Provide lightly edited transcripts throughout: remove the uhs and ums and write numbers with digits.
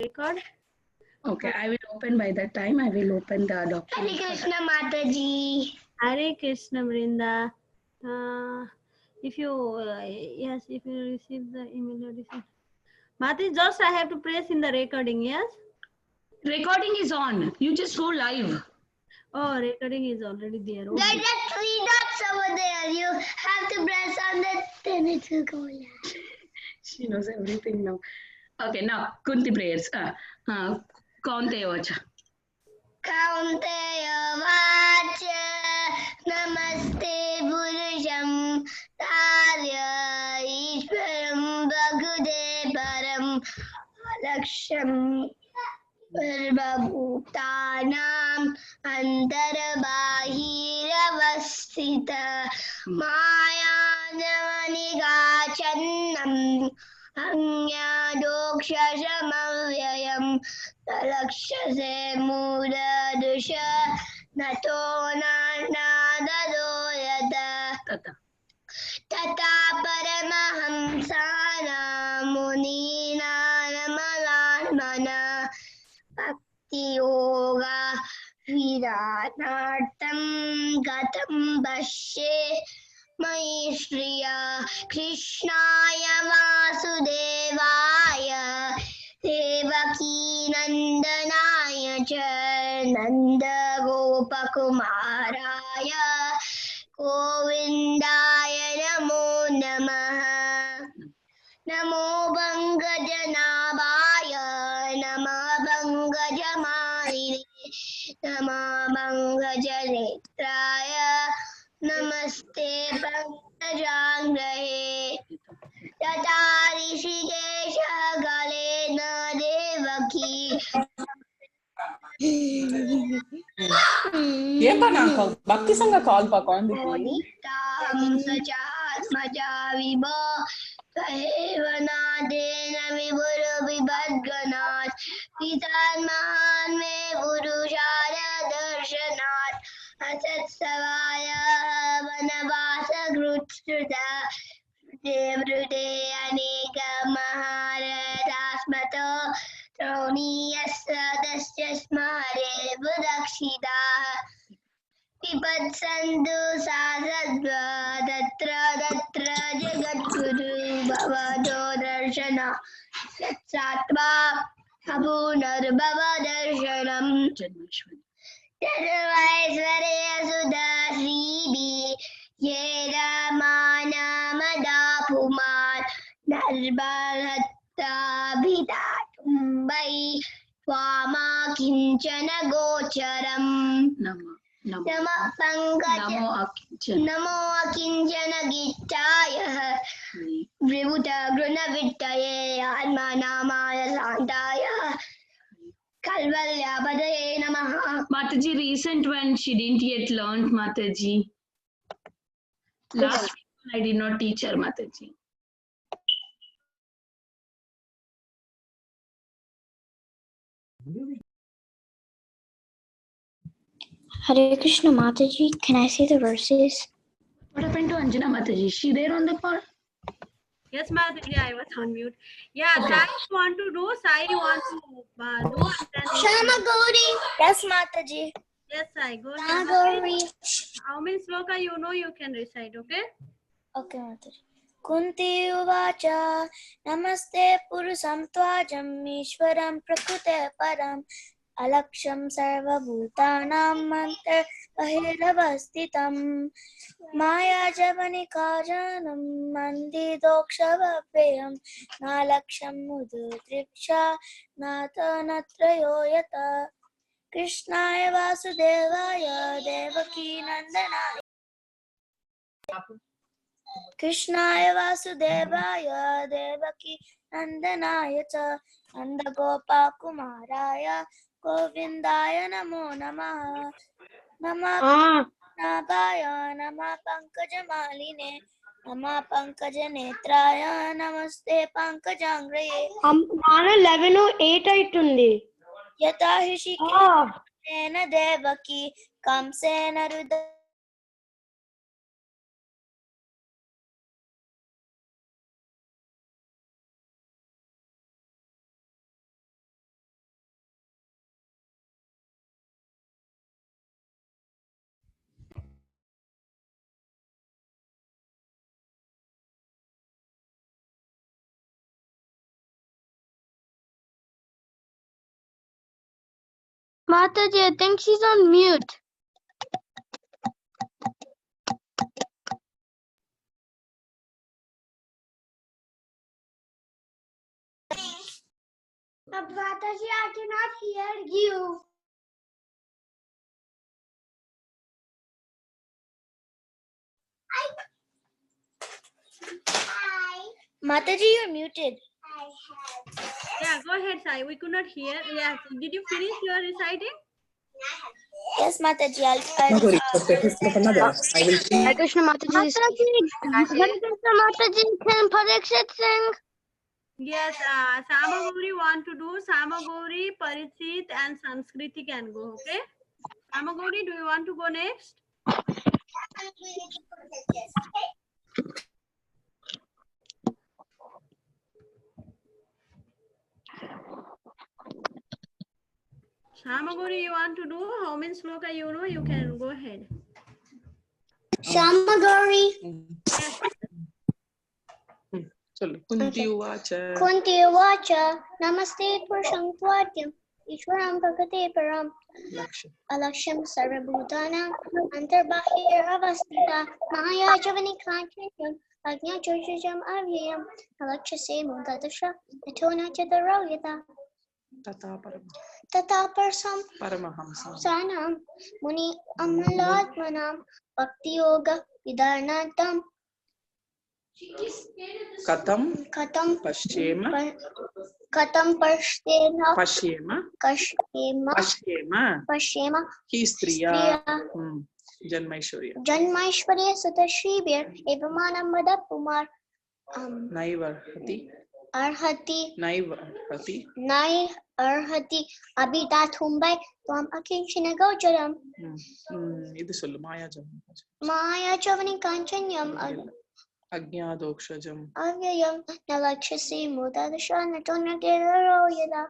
record. Okay, I will open by that time. I will open the document. Hare Krishna Mataji. Hare Krishna Brinda. If you yes, if you receive the email notification. Mati, just I have to press in the recording. Yes. Recording is on. You just go live. Oh, recording is already there. There are 3 dots over there. You have to press on that, then it will go live. She knows everything now. Okay, now Kunti prayers. Kaunteya vacha. Kaunteya vacha namaste purusham tarya ishvaram bhagudevaram laksham सर्वभूतानां अन्तर्बाहिरवस्थिता मायाजमनिगाचन्नं अज्ञादोक्षसमव्ययं तलक्षसे मूढदृश नतो नादो यत तथा परमहंसानां मुनीनामलात्मना भक्तियोगा विरानार्थं गतं पश्ये मयि श्रिया कृष्णाय वासुदेवाय देवकीनन्दनाय च नन्दगोपकुमाराय गोविन्दाय नमो नमः नमो भङ्गजनाभाय नमः भङ्गजमालिने नमः भङ्गजनेत्राय नमस्ते भक्तजाङ्ग्रहे तथा ऋषिकेशः गलेन देवकी भक्ति संग कॉल पकौंदी सचात्मजा विभो त्वमेव नादेन विभुर्विभद्गणात् पितामहान् मे पुरुषार दर्शनात् असत्सवाय वनवासकृच्छ्रुता वृते अनेक महारथास्मतो द्रोणीयस्य तस्य स्मरे बुदक्षिताः पिबत्सन्तु साधद्वा तत्र जगद्गुरु भवतो दर्शन यत्सात्वा अपुनर्भव दर्शनम् जन्मैश्वर्यसुधा श्रीभिः ये रामानामदा पुमान् नर्बलत्ताभिधातुम्बै त्वामा किञ्चन गोचरम् नमो अकिञ्चन गिट्टाय विभूत गृणविट्टये आत्मनामाय शान्ताय कल्वल्यापदये नमः. Mataji, recent when she didn't yet learned, Mataji. Last week I did not teach her, Mataji. Hare Krishna Mataji, can I see the verses? What happened to Anjana Mataji? Is she there on the call? Yes, Mataji, I was on mute. Yeah, okay. Sai want to do, Sai want to do. Shama Gauri. Yes, Mataji. Yes, Sai, go ahead. Gauri. How many sloka you know you can recite, okay? Okay, Mataji. Kunti uvacha namaste purusam tvajam ishwaram prakrute param अलक्षं सर्वभूतानां मन्त्र बहिरवस्थितं मायाजवनिकाजनं मन्दिदोक्षव्ययं नालक्ष्यं मुदुत्रिक्षा नातनत्रयो यत कृष्णाय वासुदेवाय देवकीनन्दनाय कृष्णाय वासुदेवाय देवकीनन्दनाय च नन्दगोपकुमाराय गोविन्दाय नमो नमः नमः नाभाय नमः पंकजमालिने नमः पंकजनेत्राय नमस्ते पंकजांग्रये हम 11:08 అయితుంది यथा ऋषिकेशेन Devaki कंसेन रुद Mataji, I think she's on mute. Mataji, I cannot hear you. Mataji, you're muted. Yeah, go ahead, Sai. We could not hear. Yes. Did you finish your reciting? Yes, Mataji, Nagori, I will see. Hare Krishna Mataji. Hare Krishna Mataji, can Parikshit sing? Yes. Samagori want to do. Samagori, Paricit, and Sanskriti can go. Okay. Samagori, do you want to go next? Samagori, you want to do? How many sloka you know? You can go ahead. Shamagori. Kunti Uvacha. Kunti Uvacha. Namaste Purusham Tvatyam. Ishwaram Bhagate Param. Alaksham Sarvabhutanam. Antarbahir Avastita. Maya Javani Kanchayam. Agnya Chojajam Avyayam. Alakshase Mudadasha. Natona Chadaroyata. Tata Parsam. Paramahamsam. Sanam. Muni Amalatmanam. Bhakti Yoga Vidarnatam. Katam Katam Pashyema Pashyema Hi Striya Janmaishwarya Sutta Shribir Evamanam Madha Pumar Naivarhati Nai Arhati Abhidathumbai Tvam Akinchina Gocharam Idu sollu Maya Chavani Kanchanyam Agyadokshajam. Avyayam Nalakshasi Mudadasha Natona Royada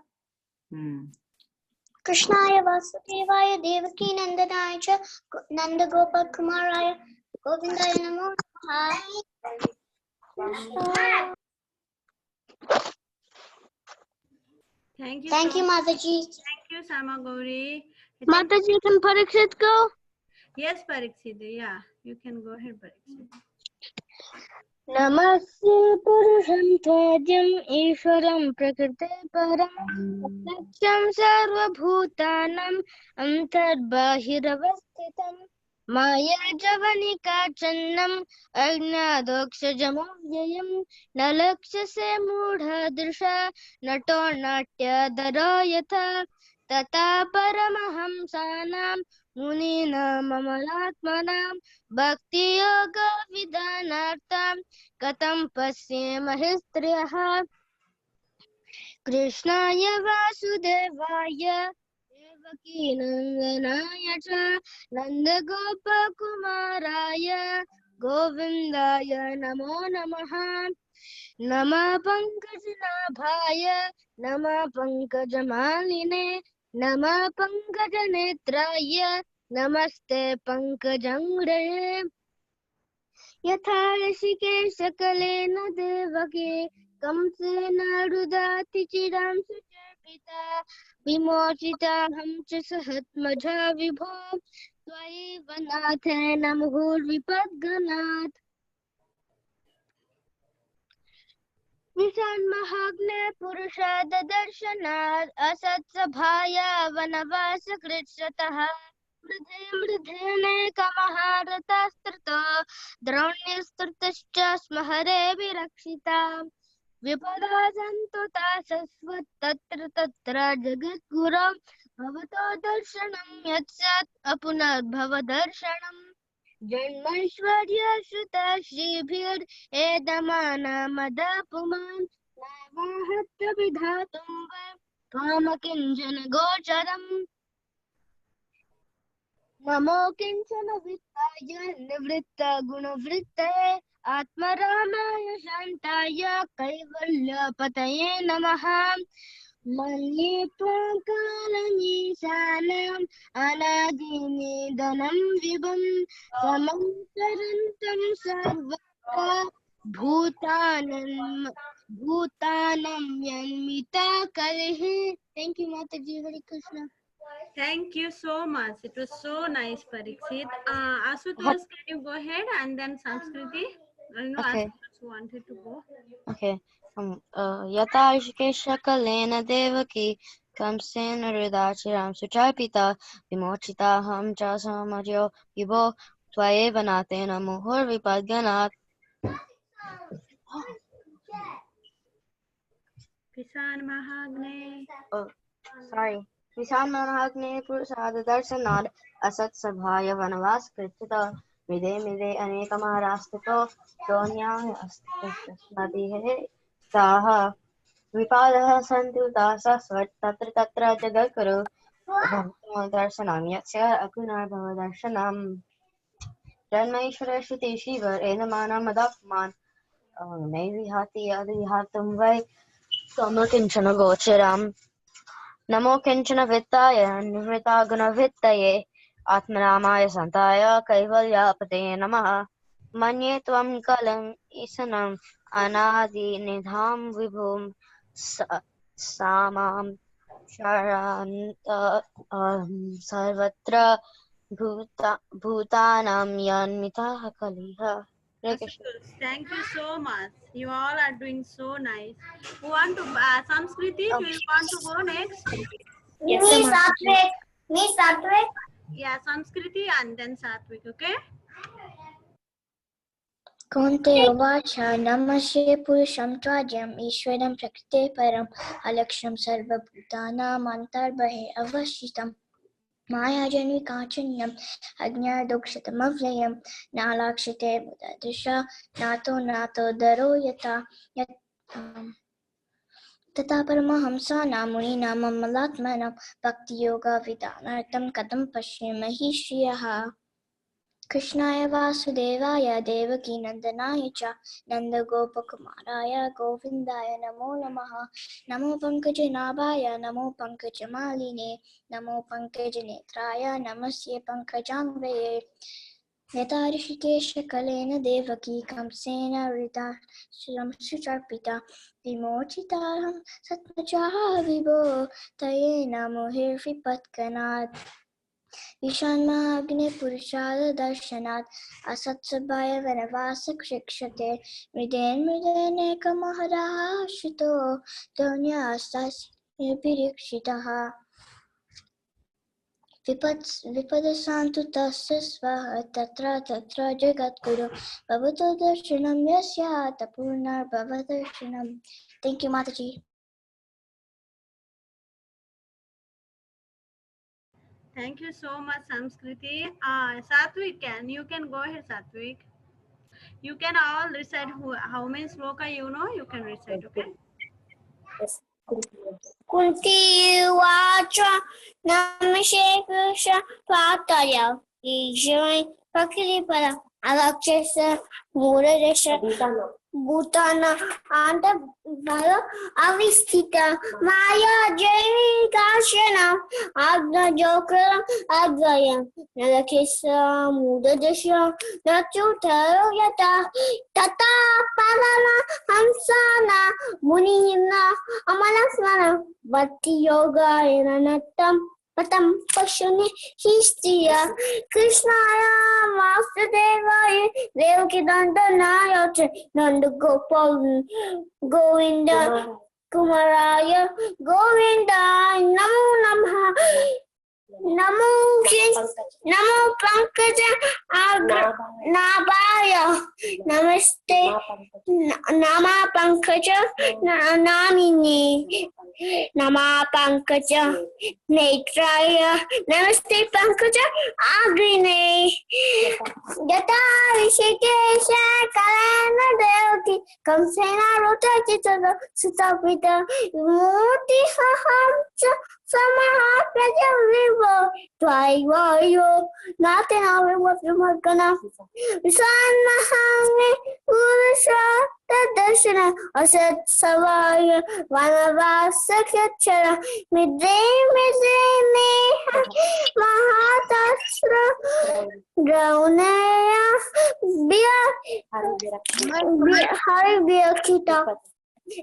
Krishnaya Vasudevaya Devaki Nandanaya cha Nanda Gopal Kumaraya Govindaya Namo Namaha. Thank you. Thank so you, much. Mataji. Thank you, Samagori. Mataji, can Parikshit go? Yes, Pariksit. Yeah, you can go ahead, Pariksit. Namaste Purusham Tvadyam Ishwaram Prakrite Param Satyam Sarvabhutanam Antarbahiravastitam Maya Javanika Channam Agnadokshajamavayam Nalakshase Mudha Drisha Nato Natya Darayatha Tata Paramahamsanam Munina Mamalatmanam Bhakti Yoga Vidanartam Katam Pasyemahi Striyah Krishnaya Vasudevaya Devaki Nandanaya cha Nanda Gopa Kumaraya Govindaya Namo Namaha Nama Pankajnabhaya Nama Pankajamaline Nama Pankajanetraya Namaste Pankajangre Yatha Rishikesh Kaleන Devake Kamsena Rudati Chiram Sucharbita Vimochita Hamcha Sahatmaja Vibho Twaiva Nathena Muhur Vipadganat Nishan Mahagne Purusha Darshanat Asat Sabhaya Vanavasa Kritsataha मृधेने कमहारतास्त्रतो द्रोण्यस्त्रतश्च स्महरे विरक्षिता विपदा सन्तु तासस्वत् तत्र जगद्गुरो भवतो दर्शनं यत्सत् अपुनर्भवदर्शनम् जन्मैश्वर्यश्रुता श्रीभिर्एदमानमदपुमान् नैवाहत्य विधातुं वै त्वामकिञ्चन गोचरम् नमो किंचन वित्ताय निवृत्त गुणवृत्तये आत्मरामाय शान्ताय कैवल्यपतये नमः मन्ये त्वां कालनीशानम् अनादिनिधनं विभुं समन्तरन्तं सर्वत्र भूतानं यन्मिता कलिः. Thank you, Mataji. Hare Krishna. Thank you so much. It was so nice, Parikshit. Asutosh, can you go ahead and then Samskriti? I know Okay. Asutosh wanted to go. Okay. Yata Ishkeshakalena Devaki Kamsen Ridachiram Suchapita Vimochita Ham Chasamajo Vibo Twaevanatena Muhur Vipadganat. Kisan Mahagne. Oh, sorry. Visan Manahagne Prasad Darshanad Asat Sabhaya Vanavas Krichita Mide Mide Aneka Maharastito Donya Nadi Taha Vipadah Santuta Sasvat Tatra Tatra Jagakuru Darshanam Yatsya Akunar Bhava Darshanam Janmaishwara Shruti Shiva Enamana Madapman Naivihati Adihatam Vai Kamakinchana Gocharam Namo Kinchana Vittaya Nivita Gunavittaye Atmanamaya Santaya Kaivalya Pate Namaha Manye Tvam Kalam Isanam Anadi Nidham Vibhum Samam Sharanta Sarvatra Bhutanam Yanmita Kaliha. Asutosh, thank you so much. You all are doing so nice. Who want to, Samskriti, do you want to go next? Me Satvik. Me Satvik. Yeah, Samskriti and then Satvik, okay? Kaunteya vacha namasye purusham twajam ishwaram prakrite param alaksham sarva bhutanam antarbahe avashitam Mayajanvi Kachanyam Agnya Dokshatam Avlayam Nalakshite Buddhadrisha Nato Daro Yata Tata Paramahamsana Munina Mamalatmanam Bhakti Yoga Vidanartam Kadam Pashyimahi Shriyaha Krishnaya Vasudevaya Devaki Nandanaya Cha Nanda Gopakumaraya Govindaya Namo Namaha Namo Pankajanabhaya Namo Pankajamaline Namo Pankajanetraya Namasye Pankajamvaye Yata Rishikesha Kalena Devaki Kamsena Rita Shram Sucharpita Vimochitaham Satmajaha Vibo Tayena Mohir Vipatkanat Vishanmagne Purushada Darshanat Asatsabhaya Vanavasa Krikshate Mridene Kamaharaha Shito Donya Astas Pirikshitaha Vipadasantu Tasya Svaha Tatra Jagadguru Bhavato Darshanam Yasya Tapurnar Bhavadarshanam. Thank you, Mataji. Thank you so much, Samskriti. Satvik, you can go ahead, Satvik. You can all recite how many sloka you know, you can recite, okay? Kunti Vacha Namashe Krishna Pataya Ishwai Prakriti Para Alakshasa Muradesha Bhutana Anta Bhala Avistita Maya Jaini Kashana Agna Jokram Agayam Nalakisa Mudadesha Natu Taro Yata Tata Palana Hamsana Munina Amalasana Bhakti Yoga Inanatam Patam Pashuni Histiya Krishnaya Vasudevaya Devaki Nandanaya Nanda Gopal Govinda Kumaraya Govinda Namo Namaha Namo Pankaja Nabaya Namaste Nama Pankaja Namini Nama Pankaja Netraya Namaste Pankaja Agrine Yata Rishikesha Kalana Devaki Kamsena Rota Chitara Sutapita Murti Hahamcha Samaha Praja Vivo Twaivayo Nothing I was Magana Visan Mahane Purusha Tadashana Asat Savaya Vanavasa Kachara Midre Meha Mahatashra Draunaya Hari Bia Kita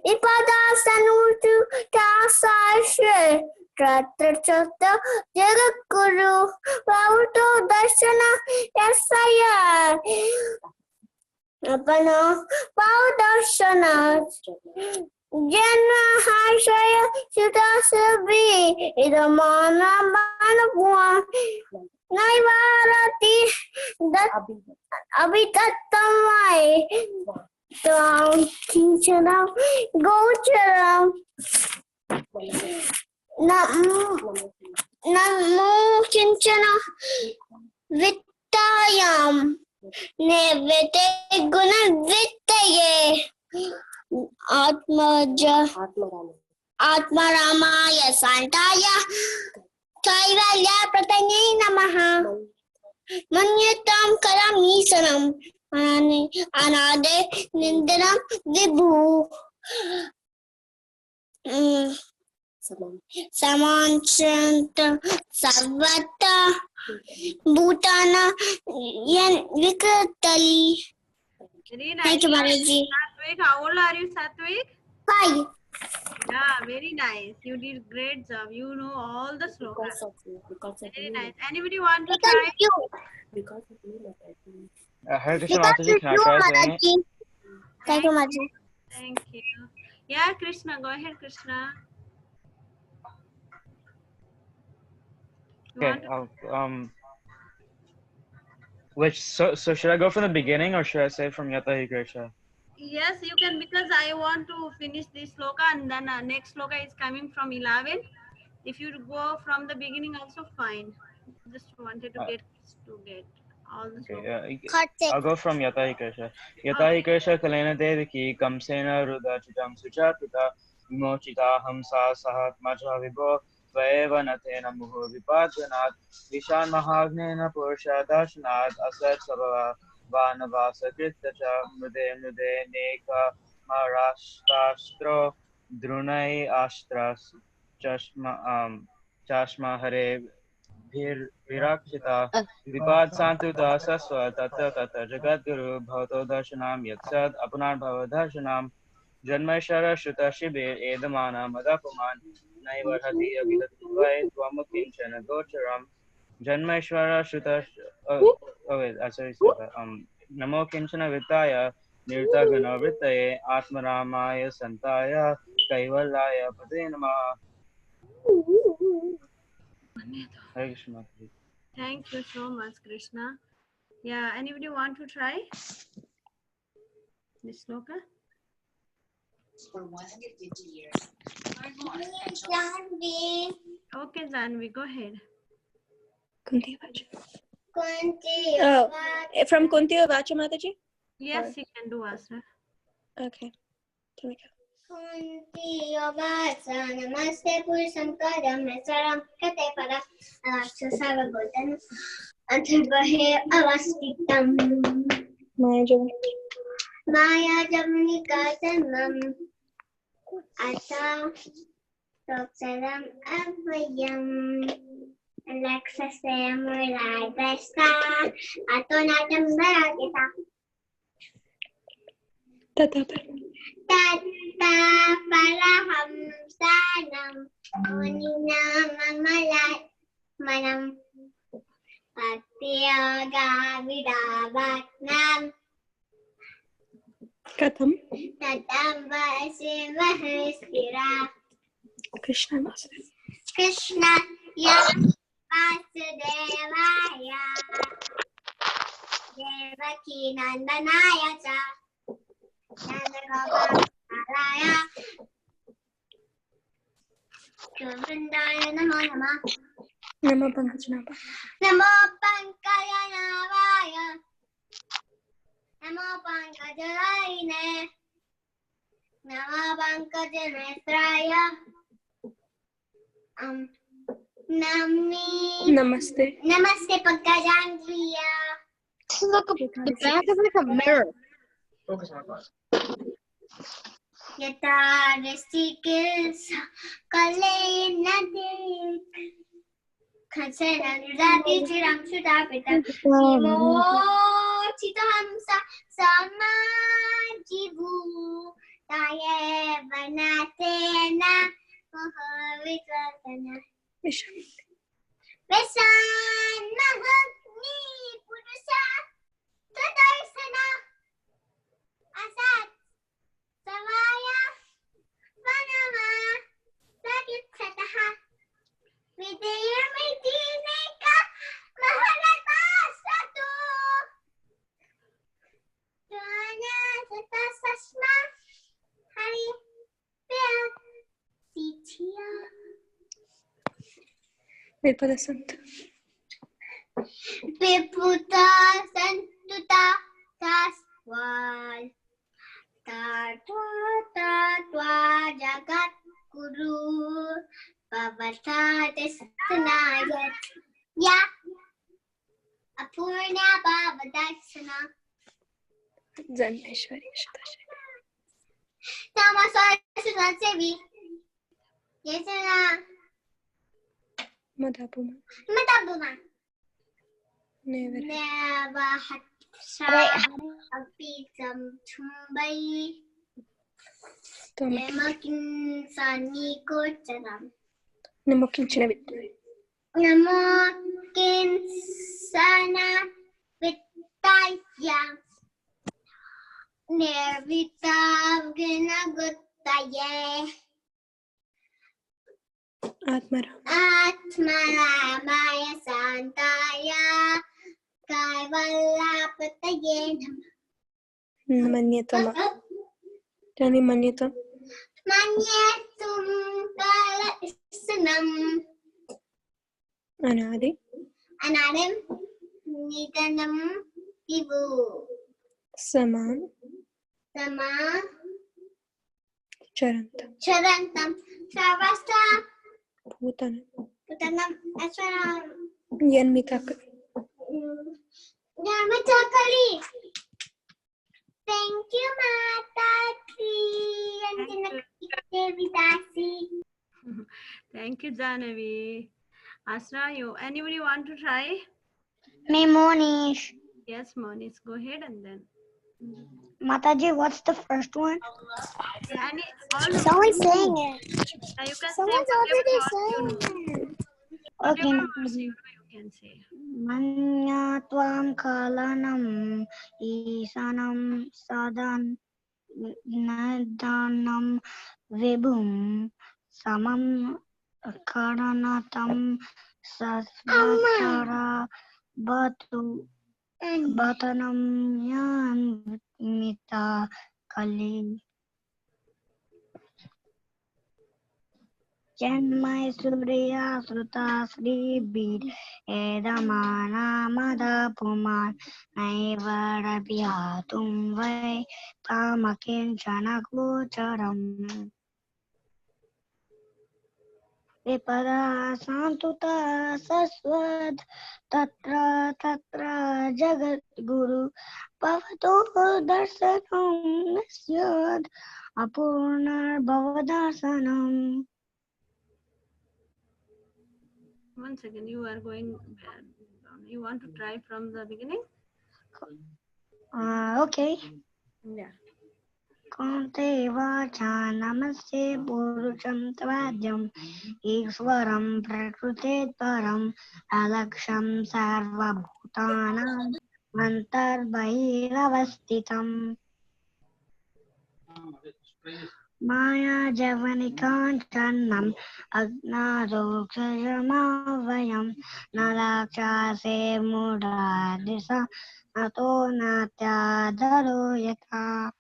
Ipada Sanutu Tasashe Tratrachata Jagakuru Pauto Darshana Yasaya Apano Paudarshana Jana Hashaya Sutasabi Idamana Manapua Naivarati Dat Abhitattamai Tam Kincharam Gocharam Namo Kinchana Vittayam Nevete Guna Vittaye Atmaramaya Santaya Kaivalya Pratanye Namaha Manyatam Karam Nisanam Anade Nindanam Vibhu Samanchanta Savata Bhutana Yan Vikatali. Very nice. Thank you, Mataji. Satvik, how old are you, Satvik? 5. Yeah, very nice. You did great job. You know all the slokas. Very nice. Anybody want to try? Hare Krishna Because Mataji, it's can I you, try saying it? Mataji. Thank you, Mataji. Thank you. Yeah, Krishna, go ahead, Krishna. You Okay. want to- So should I go from the beginning or should I say from Yata Hi Krisha? Yes, you can, because I want to finish this sloka and then next sloka is coming from 11. If you go from the beginning also fine. Just wanted to get all the sloka. Okay. Kartik. I'll go from Yata Hi Krisha. Yata Hi Krisha Kalena Devaki Kamsena Rudachitam Suchapita Vimochita Hamsa Sahat Macha Vibho Vaeva Natena Muhu Vipadanat Vishan Mahagnena Purusha Dashanat Asat Sabava Vanavasa Kritacha Mude Neka Marashtastro Drunai Astras Chashma Hare Virakshita Vipad Santuta Saswa Tata Tata Jagadguru Bhavato Darshanam Yatsad Apunar Bhava Darshanam Janmashara Shuta Shibir Edamana Madapuman Naivarhati Abhidatuvai Twamukinchana Gocharam Janmashwara Shuta Namo Kinchana Vittaya Nirta Gunavrittaye Atmaramaya Santaya Kaivalaya Pade Namaha. Hare Krishna. Thank you so much, Krishna. Yeah, anybody want to try this sloka? Okay, Janvi, go ahead. Kunti Vacha. Kunti. Oh, from Kunti Vacha Mataji? Yes, you can do Asra. Okay. Here we go. Kunti Vasa Namaste Purusham Kadam Saram Kate Pada Aksasara Godan Antarbhahe Avastitam Maya Jamnika Tanam Ata Toksaram Avayam Alexasam Mulai Besta Atonatam Barakita Tata. Tata Paraham Sanam Unina Mamalat Manam Patyaga Vidavatnam Katham. Tatam Vasivahastira Krishna Vasudeva. Krishna Yam Vasudevaya Devaki Nandanaya Cha Nandagopalaya Govindaya Namo Namah Namo Pankajnava. Namo Pankayanavaya Namo Pankajalayine Namo Pankajanetraya Namaste. Namaste Pankajantriya. Look, the back is like a mirror. Yata Rishikis Kalena Kansana Nudati Chiram Sudapita Simo Chitahamsa Samajivu Taye Vanatena Vitatana. Visham. Visan Mahagni Purusa Tadarsana Asat Savaya Vanama Sakitsataha Vidayamitineka Mahalata Satu Tuanya Satasasma Hari Pia Sitya Vipadasant. Viputa Santuta Taswal Tatwa Tatwa Jagat Guru Pavata Destinayat Ya Apurna Bhavadarsana Janeshwari Shatashi. Tamasarasana Sevi Yesana Madhapuma. Matabuma Never. Nevahat Apitam Tumbai Tomaki. Nemakin Sani Kotanam Namokinchina Vitu. Namakin Sana Vitaya Nervitav Ginagutaye Atmara. Atmaramaya Santaya Kaivalapataye Manyatama. Jani Manyatam. Manyatum Kala Isanam Anadi. Anadam Nidanam Vivu Saman. Sama Charanta. Charantam Sarvasta Bhutana. Putanam Aswaram Yanmitaka. Namatakali. Thank you, Mataji. And Devi Dasi. Thank you, Janavi. Asra, anybody want to try? Me, Monish. Yes, Monish, go ahead and then. Mataji, what's the first one? Someone's saying it. You can Someone's say already whatever saying you it. Okay, know. Mataji. You can say. Manyatvam kalanam isanam sadan nadanam vibhum samam karanatam sasvatara batu batanam yanmita kali Chenmai Surya Sruta Sri Bid Edamana Mada Puman Naivara Vihatum Vai Tamakin Chanakucharam Vipada Santuta Saswad Tatra Tatra Jagat Guru Pavato Darsanam Nasyad Apurnar Bhavadarsanam. One second, you are going. You want to try from the beginning? Okay. Yeah. Kante vacha namaste purusham tvajam Ishwaram prakrute param alaksham sarva bhutanam antarbahiravastitam Maya javanikantanam agnadokshayamavayam nalakshase mudadisa nato natyadaro yata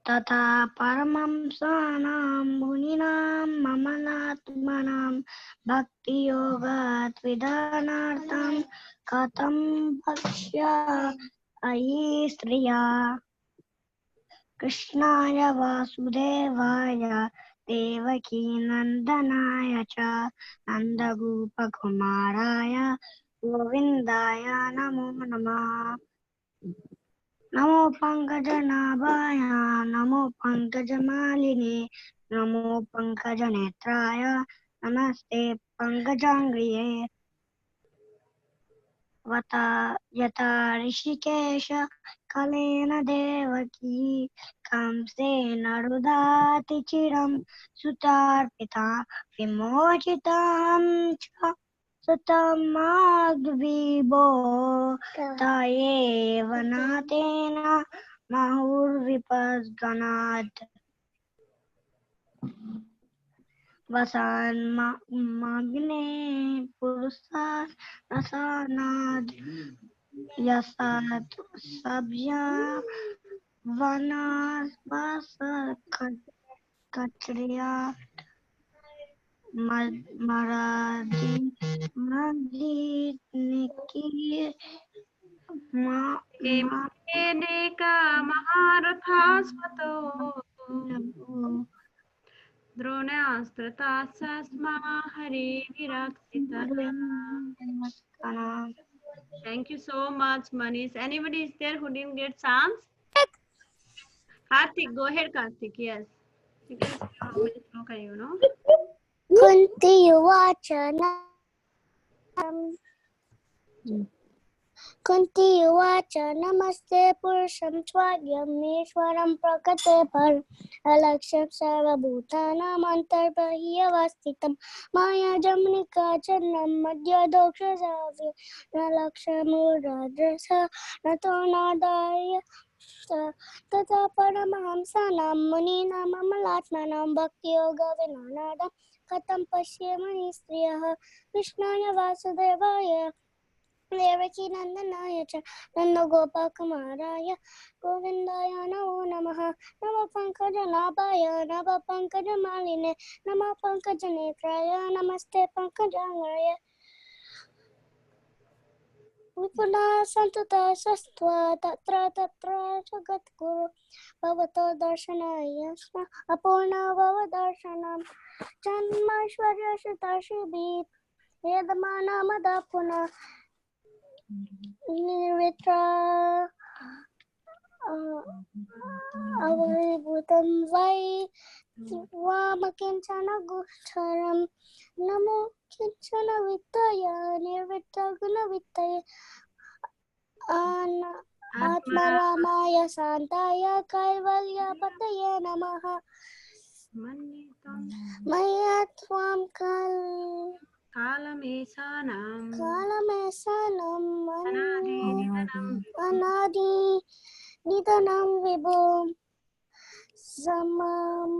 Tata paramam sanam muninam mamanatmanam bhakti yoga tvidanartam katam bhakshya ayi striya Krishnaya Vasudevaya Devaki Nandanaya cha Nandagopa Kumaraya Govindaya Namo Namah Namo Pankajanaಭaya Namo Pankajamaline Namo Pankajanetraya Namaste Pankajangriye यथा ऋषिकेश कालेन देवकी कंसेन रुदाति चिरं सुतार्पिता विमोचितां च सुतमाग्विभो तायेव नातेन माहुर्विपद्गणात् वसान्मग्ने पुरुषान् रसानाद् यसात् सभ्या वनास्वासकट्र्यात् मरादिनिकीर् एका महारथास्वतो द्रोणास्त्रतास्मा हरिविरक्षितः. Thank you so much, Manish. Anybody is there who didn't get chance? Karthik, go ahead, Karthik. Yes. You can say how many sloka you know. Kunti uvacha Kunti uvacha namaste purusham swagyam ishwaram prakate par alaksham sarvabhutanam antarbahiyavastitam maya jamnika channam madhya doksha savya nalakshamuradrasa nato nadaya tata paramahamsanam muninam amalatmanam bhakti yoga vinanadam katam pashyamani striyah krishnaya vasudevaya Devaki नंदनाय च नंदगोपकुमाराय गोविंदाय नमो नमः नमः पंकजनाभाय नमः पंकजमालिने नमः पंकजनेत्राय नमस्ते पंकजांगाय विपुला संतता सस्त्वा तत्र जगद्गुरु भवतो दर्शनाय अपूर्ण भवदर्शनं जन्मैश्वर्यशताशिबि वेदमानमदा पुनः निर्विtra avaributam vai vamakinchana gucharam namo kinchana vittaya nirvittaguna vittaya atmaramaya santaya kaivalya pataye namaha mayatvam Kalamesanam anadi nidanam vibhum samam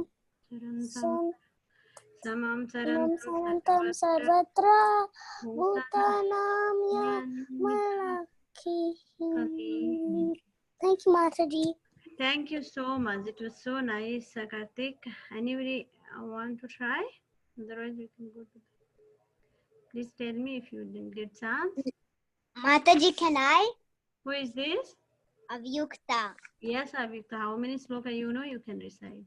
sarantam sarvatra bhutanam yamalakhi. Thank you, Mataji. Thank you so much. It was so nice, Karthik. Anybody want to try? Otherwise, we can go to. Please tell me if you didn't get chance. Mataji, can I? Who is this? Avyukta. Yes, Avikta. How many sloka you know? You can recite.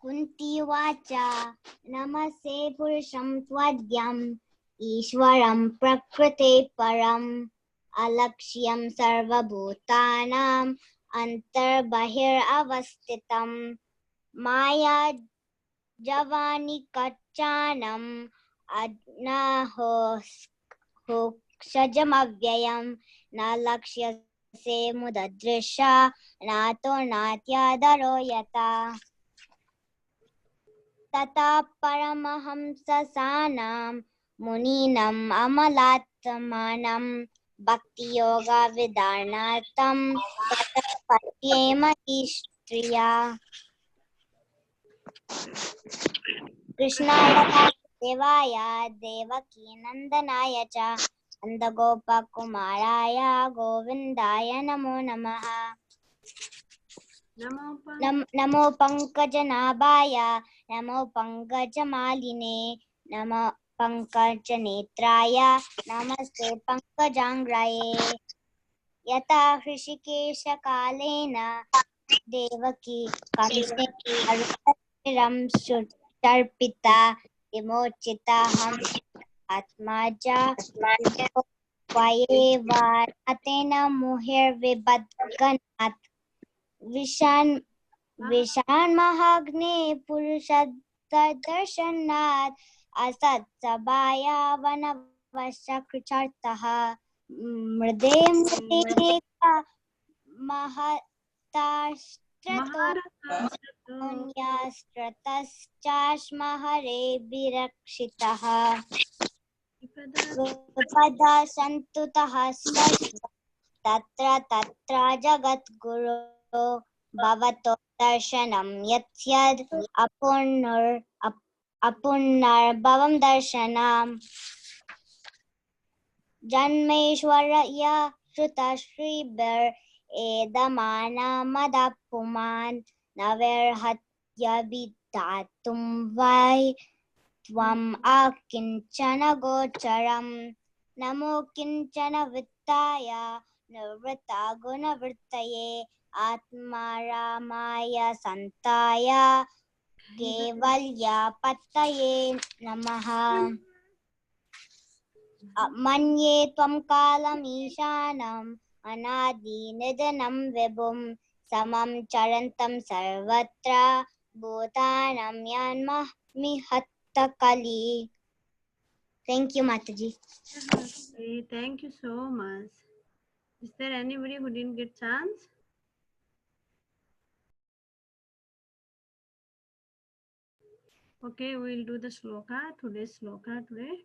Kunti vacha namaste purusham tvadyam ishwaram prakrite param alakshyam sarvabhutanam antarbahir avastitam maya javani kachanam adnaho hokshajam avyayam na lakshya se mudadrisha nato natyadaro yata tata paramahamsasanam muninam amalatmanam bhakti yoga vidarnatam tata patyema ishtriya Krishnaya Devaya Devaki Nandanaya cha Nandagopakumaraya Govindaya Namo Namaha Namo Pankajanabhaya Namo Pankajamaline Namo Pankajanetraya Namaste Pankajangraye Yata Hrishikesha Kalena Devaki Kamseram Tarpita Vimochita Ham Atmaja Vayeva Atena Muhir Vibadganat Vishan Mahagne Purushad Darshanat असत्सभाया वनवशकृचार्थः मृदे मृदे महताश्त्रतो अन्यास्त्रतश्चाश्महरे विरक्षितः विपदा सन्तुतः तत्र तत्र जगद्गुरो भवतो दर्शनं यत् अपुनर्भवं दर्शनम् जन्मेश्वर्य श्रुतश्रीभिरेदमानमदपुमान् नवेर्हत्यविधातुं वै त्वम् अकिञ्चन गोचरम् नमो किञ्चन वित्ताय निवृत्ता गुणवृत्तये आत्मा रामाय सन्ताय केवल्यापत्तये नमः मन्ये त्वं कालमीशानम् अनादिनिधनं विभुं समं चरन्तं सर्वत्र भूतानां यन्महत्तकली. Thank you, Mataji. Okay, thank you so much. Is there anybody who didn't get chance? Okay, we'll do the sloka, today's sloka today.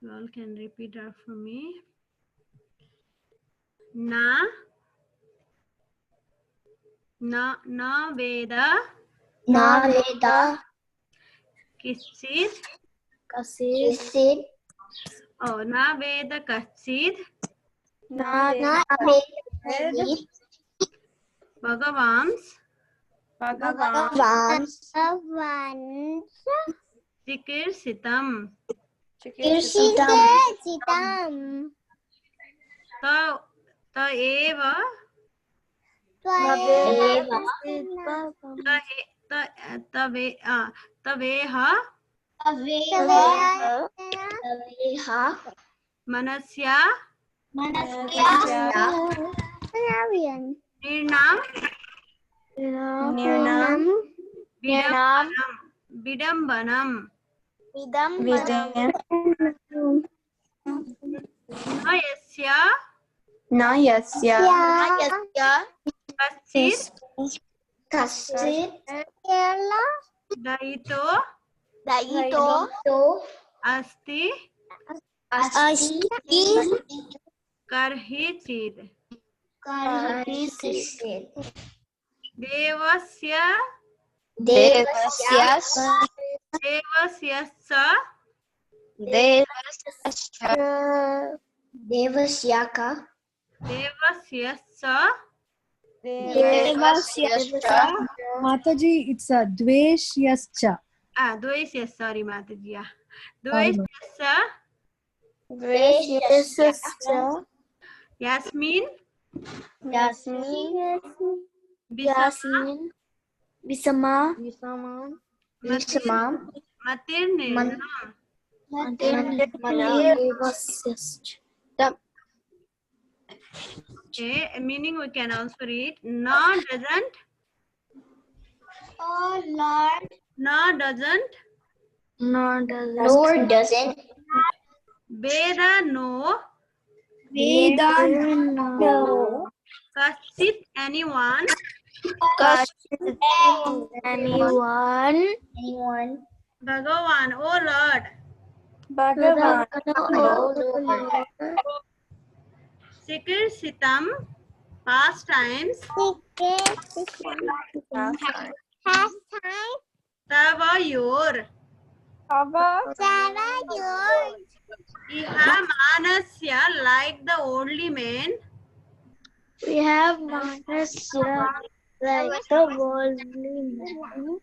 You all can repeat after me. Na Veda Na Veda Kischid. Kasid Oh, Na Veda Kachid Na Veda Bhagavams Bhagavans Chikirsitam Kirsitam Taeva Taveha Manasya Nirnam Bidambanam Nayasya Kaschid Daito Asti Karhichid Devasyaka Mataji, it's a Dveshyascha. Dvaisya, sorry Mataji. Dvaisya Yasmin Bisama Matir Nirnam. Okay, meaning we can also read. Na doesn't. Oh Lord. Na doesn't. Lord doesn't. Veda no. No. Kasit anyone. Anyone. Bhagavan, oh Lord. Sikir Sitam, past times. Tava your. Iha Manasya, like the oldly man. We have Manasya like the worldly man.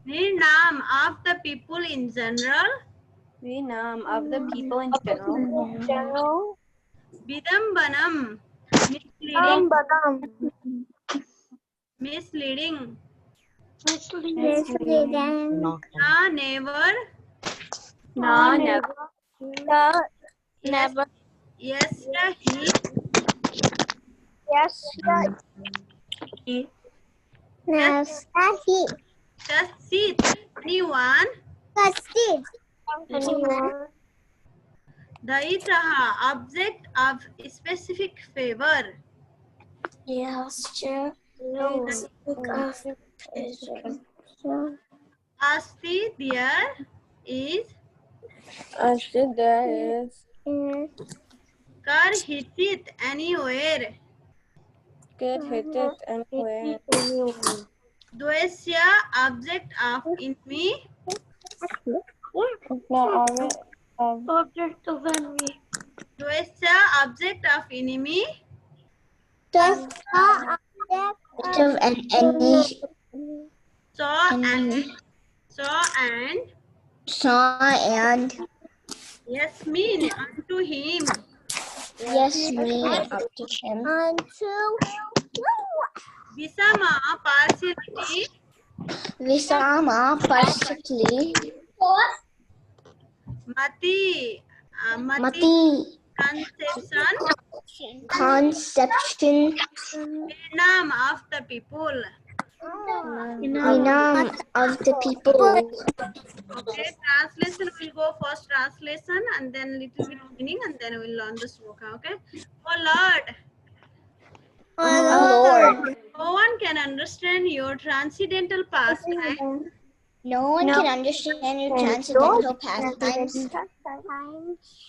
Nirnam, of the people in general. Bidambanam, misleading. Na never. Never. Yes, he. Just sit. Anyone. Daitaha, object of specific favor. Asti, there is. There is. Kar, hit it anywhere. Get hit it anywhere. Dvesya, object of enemy. Object of envy. Dvesya, object of enemy. Object of an enemy. Saw and Saw and Yasmin unto him. Yasmin up to him. Visama, partiality. Visama partially. Mati, Mati conception. Name of the people. Name of the people. Okay, translation will go first translation and then little bit meaning and then we'll learn the sloka. Okay. Oh Lord, no one can understand your transcendental pastime. No one can understand your transcendental pastimes,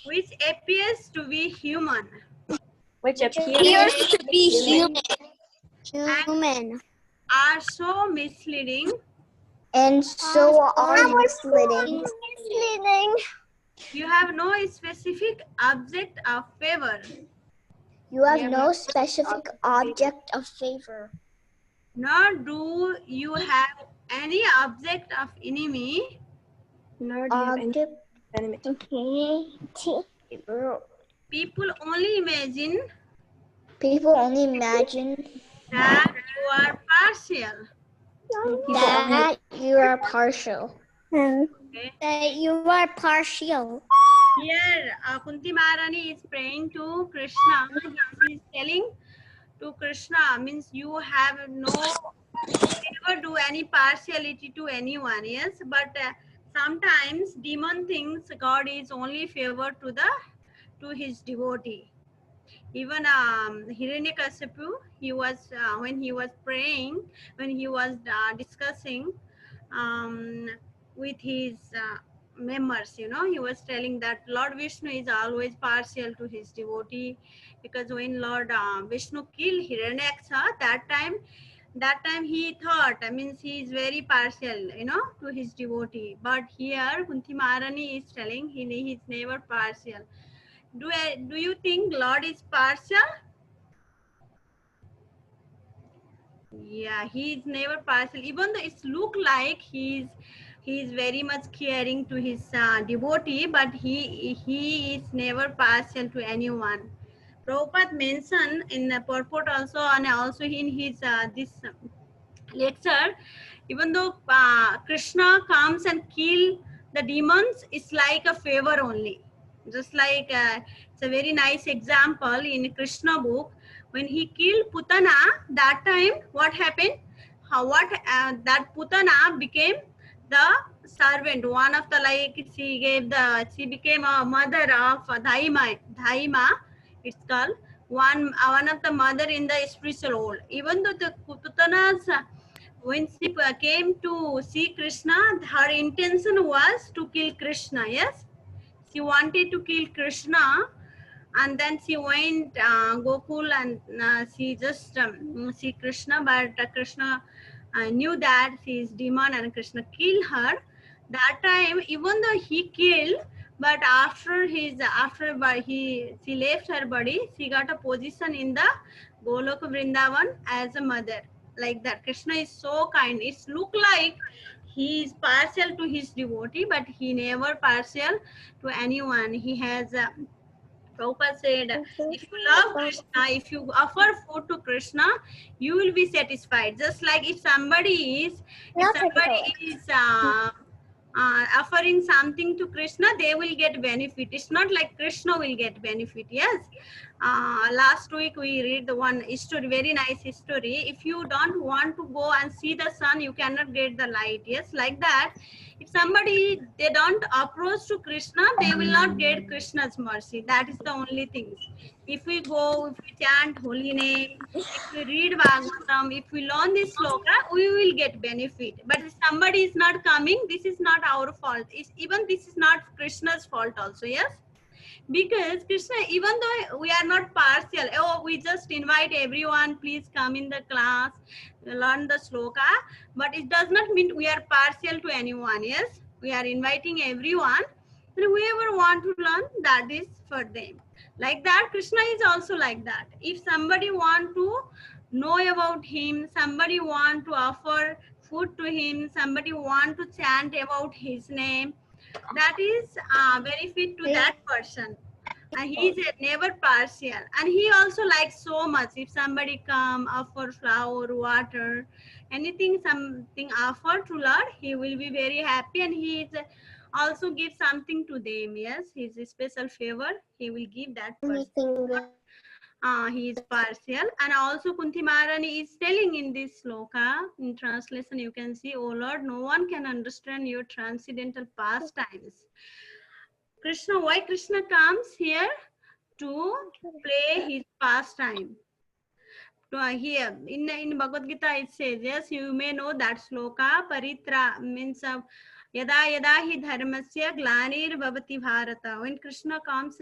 Which appears to be human. Which appears to be human, Are so misleading. and so are misleading. You have no specific object of favor. You have no specific object of favor, Nor do you have any object of enemy. Nor do you have any enemy. People only imagine People only imagine that you are partial. that you are partial. Okay. That you are partial. Here, Kunti Maharani is praying to Krishna. She is telling to Krishna, means you have never do any partiality to anyone, yes. But sometimes demon thinks God is only favor to his devotee. Even Hiranyakasipu, he was when he was praying, when he was discussing with his members, you know, he was telling that Lord Vishnu is always partial to his devotee, because when Lord Vishnu killed Hiranyaksha, that time he thought, I mean, he is very partial, you know, to his devotee. But here Kunti Maharani is telling he is never partial. Do you think Lord is partial? Yeah, he is never partial. Even though it look like he is very much caring to his devotee, but he is never partial to anyone. Prabhupada mentioned in the purport also, and also in his this lecture, even though Krishna comes and kill the demons, it's like a favor only. Just like it's a very nice example in Krishna book. When he killed Putana, that time what happened? That Putana became the servant. One of the she became a mother of Dhaima. It's called one of the mother in the spiritual world. Even though the Putana's when she came to see Krishna, her intention was to kill Krishna. Yes. She wanted to kill Krishna, and then she went Gokul and she just see Krishna, but Krishna knew that she is demon and Krishna killed her. That time, even though he killed, but after she left her body, she got a position in the Golok Vrindavan as a mother. Like that, Krishna is so kind. It's look like he is partial to his devotee, but he never partial to anyone. He has, Prabhupada said, if you love Krishna, if you offer food to Krishna, you will be satisfied. Just like if somebody is offering something to Krishna, they will get benefit. It's not like Krishna will get benefit. Yes. Last week we read the one story, very nice story. If you don't want to go and see the sun, you cannot get the light. Yes, like that. If somebody, they don't approach to Krishna, they will not get Krishna's mercy. That is the only thing. If we go, if we chant holy name, if we read Bhagavatam, if we learn this sloka, we will get benefit. But if somebody is not coming, this is not our fault. Even this is not Krishna's fault also, yes? Because Krishna, even though we are not partial, oh, we just invite everyone, please come in the class, learn the sloka, but it does not mean we are partial to anyone, yes? We are inviting everyone, and whoever want to learn, that is for them. Like that, Krishna is also like that. If somebody want to know about him, somebody want to offer food to him, somebody want to chant about his name, that is benefit to that person. And he is never partial. And he also likes so much. If somebody come, offer flower, water, anything, something offer to Lord, he will be very happy, and he is also give something to them. Yes, his special favor, he will give that person. He is partial. And also Kunti Maharani is telling in this sloka, in translation you can see, oh Lord, no one can understand your transcendental pastimes. Krishna, why Krishna comes here? To play his pastime. Here in Bhagavad Gita it says, yes, you may know that sloka, paritra means yada yada hi dharmasya glanir bhavati bharata. When Krishna comes,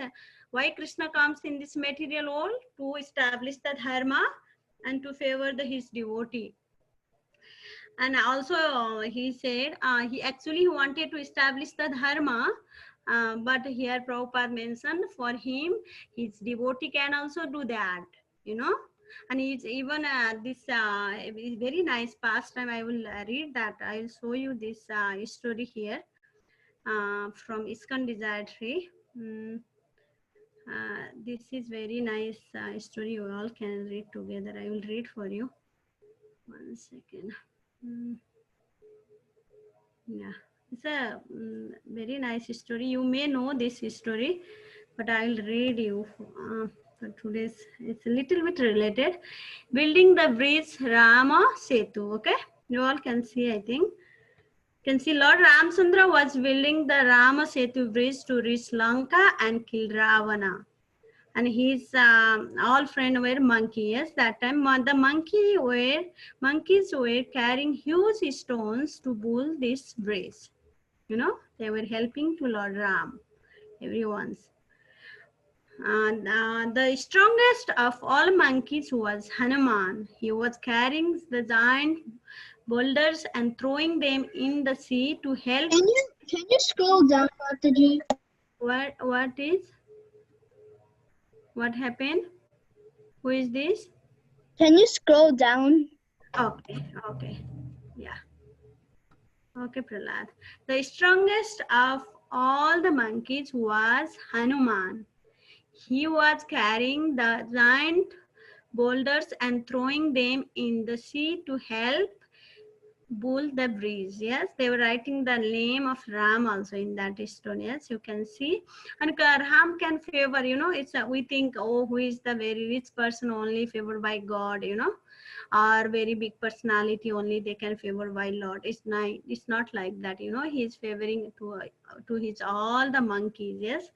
why Krishna comes in this material world? To establish the dharma and to favor his devotee. And also he said, he actually wanted to establish the dharma, but here Prabhupada mentioned, for him, his devotee can also do that, you know. And it's even this very nice pastime. I will read that. I will show you this story here from ISKCON Desire Tree. This is very nice story. You all can read together. I will read for you. 1 second. Yeah, it's a very nice story. You may know this story, but I will read you for today's. It's a little bit related. Building the bridge Rama Setu. Okay, you all can see. I think can see Lord Ramchandra was building the Rama Setu bridge to reach Lanka and kill Ravana. And his all friend were monkeys. That time the monkeys were carrying huge stones to build this bridge. You know, they were helping to Lord Ram, everyone's. And the strongest of all monkeys was Hanuman. He was carrying the giant boulders and throwing them in the sea to help. Can you scroll down, Mataji? What is? What happened? Who is this? Can you scroll down? Okay. Yeah. Okay, Prahlad. The strongest of all the monkeys was Hanuman. He was carrying the giant boulders and throwing them in the sea to help build the bridge. Yes, they were writing the name of Ram also in that stone. Yes, you can see. And Ram can favor, you know, it's we think, oh, who is the very rich person only favored by God, you know, or very big personality only they can favor by Lord. It's not like that, you know. He is favoring to his all the monkeys. Yes,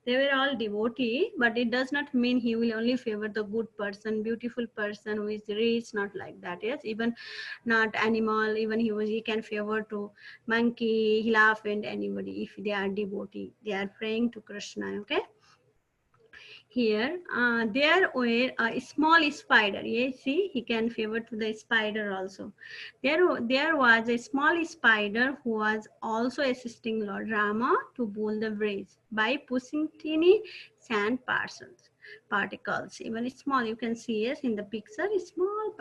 they were all devotee, but it does not mean he will only favor the good person, beautiful person who is rich. Not like that. Yes, even not animal, even he can favor to monkey, elephant, anybody. If they are devotee, they are praying to Krishna. Okay. Here, there were a small spider. Yes, see, he can favor to the spider also. There was a small spider who was also assisting Lord Rama to build the bridge by pushing tiny sand particles. Even small, you can see, yes, in the picture, small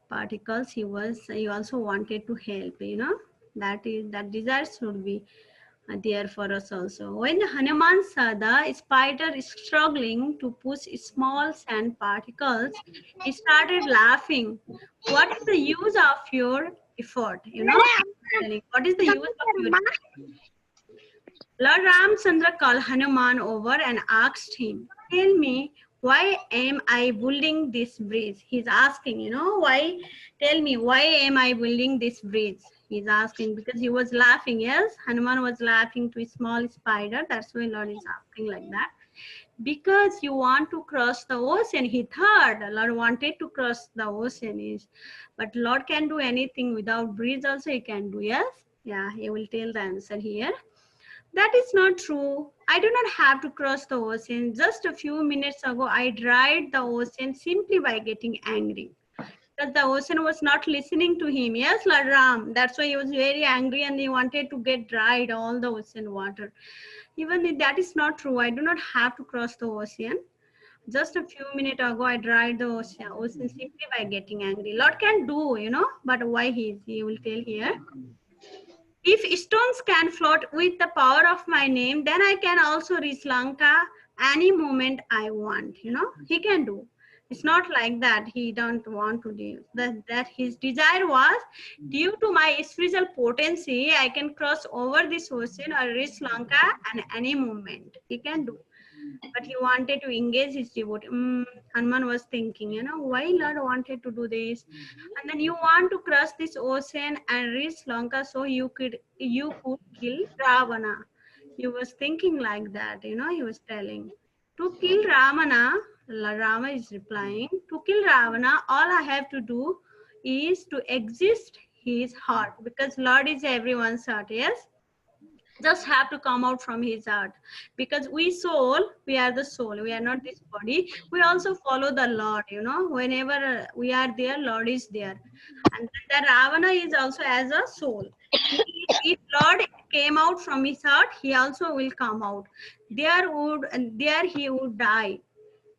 particles. He also wanted to help. You know, that desire should be there for us also. When Hanuman saw the spider struggling to push small sand particles, he started laughing. What is the use of your effort? You know, what is the use of your effort? Lord Ramchandra called Hanuman over and asked him, tell me, why am I building this bridge? He's asking, you know, why? Tell me, why am I building this bridge? He's asking because he was laughing. Yes, Hanuman was laughing to a small spider. That's why Lord is asking like that. Because you want to cross the ocean. He thought Lord wanted to cross the ocean, but Lord can do anything without bridge. Also, he can do. Yes, yeah. He will tell the answer here. That is not true. I do not have to cross the ocean. Just a few minutes ago, I dried the ocean simply by getting angry. Because the ocean was not listening to him. Yes, Lord Ram. That's why he was very angry and he wanted to get dried all the ocean water. Even if that is not true, I do not have to cross the ocean. Just a few minutes ago, I dried the ocean simply by getting angry. Lord can do, you know, but why he will tell here. If stones can float with the power of my name, then I can also reach Lanka any moment I want. You know, he can do. It's not like that he don't want to do. That his desire was, due to my spiritual potency, I can cross over this ocean or reach Lanka at any moment. He can do. But he wanted to engage his devotee. Hanuman was thinking, you know, why Lord wanted to do this? And then you want to cross this ocean and reach Lanka so you could kill Ravana. He was thinking like that, you know, he was telling. To kill Ravana, Rama is replying, to kill Ravana, all I have to do is to exist his heart, because Lord is everyone's heart, yes? Just have to come out from his heart, because we are the soul, we are not this body. We also follow the Lord, you know, whenever we are there, Lord is there. And the Ravana is also as a soul. If Lord came out from his heart, he also will come out. There he would die.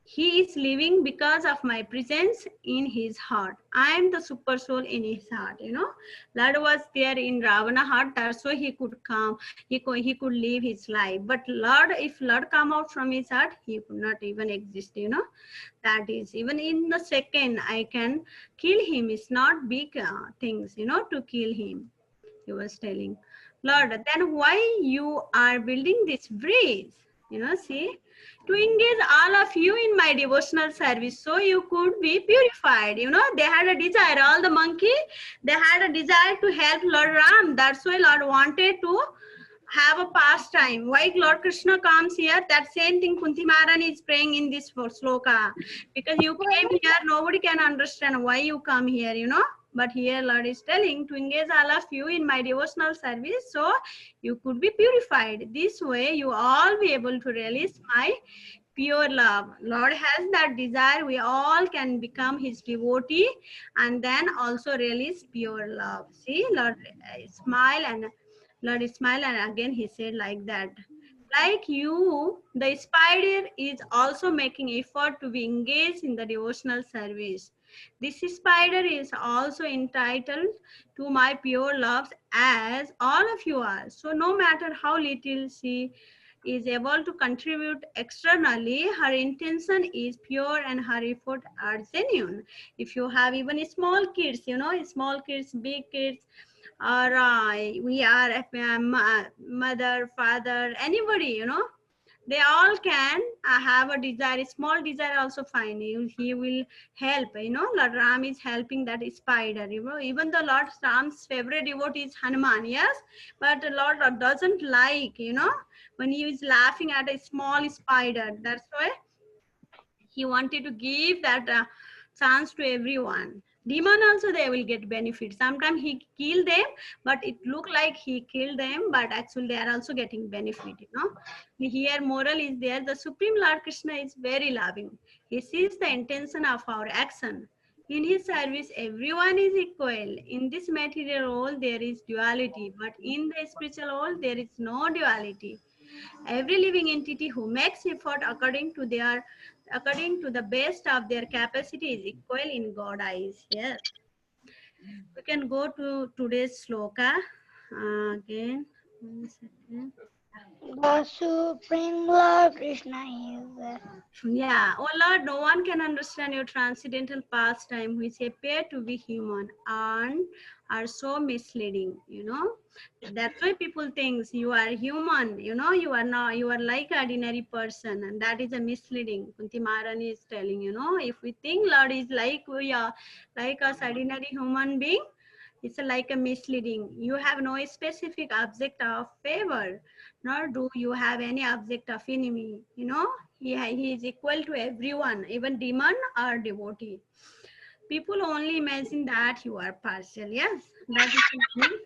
He is living because of my presence in his heart. I am the super soul in his heart, you know. Lord was there in Ravana heart, that's why he could come, he could live his life. But Lord, if Lord come out from his heart, he could not even exist, you know. That is, even in the second I can kill him. It's not big things, you know, to kill him. He was telling, Lord, then why you are building this bridge? You know, see, to engage all of you in my devotional service so you could be purified. You know, they had a desire, all the monkey, they had a desire to help Lord Ram. That's why Lord wanted to have a pastime. Why Lord Krishna comes here? That same thing Kunti Maharani is praying in this sloka. Because you came here, nobody can understand why you come here, you know. But here Lord is telling to engage all of you in my devotional service so you could be purified. This way you all be able to release my pure love. Lord has that desire. We all can become his devotee and then also release pure love. See, Lord smile and Lord smile, and again he said like that. Like you, the spider is also making effort to be engaged in the devotional service. This spider is also entitled to my pure love as all of you are. So no matter how little she is able to contribute externally, her intention is pure and her effort are genuine. If you have even small kids, you know, small kids, big kids, or we are mother, father, anybody, you know, they all can have a desire, small desire also fine. He will help, you know. Lord Ram is helping that spider, you know. Even the Lord Ram's favorite devotee is Hanuman, yes, but the Lord doesn't like, you know, when he is laughing at a small spider. That's why he wanted to give that chance to everyone. Demon also they will get benefit. Sometimes he kill them, but it look like he killed them, but actually they are also getting benefit, you know. Here moral is there. The Supreme Lord Krishna is very loving. He sees the intention of our action. In his service, everyone is equal. In this material world, there is duality, but in the spiritual world, there is no duality. Every living entity who makes effort according to the best of their capacity is equal in God's eyes. Yes. We can go to today's sloka again. 1 second. The Supreme Lord Krishna is Yeah. Oh Lord, no one can understand your transcendental pastime which appear to be human and are so misleading, you know. That's why people think you are human, you know, you are not, you are like ordinary person, and that is a misleading. Kunti Maharani is telling, you know, if we think Lord is like we are, like us ordinary human being, it's like a misleading. You have no specific object of favor, nor do you have any object of enemy, you know. He is equal to everyone, even demon or devotee. People only imagine that you are partial. Yes, that is the meaning.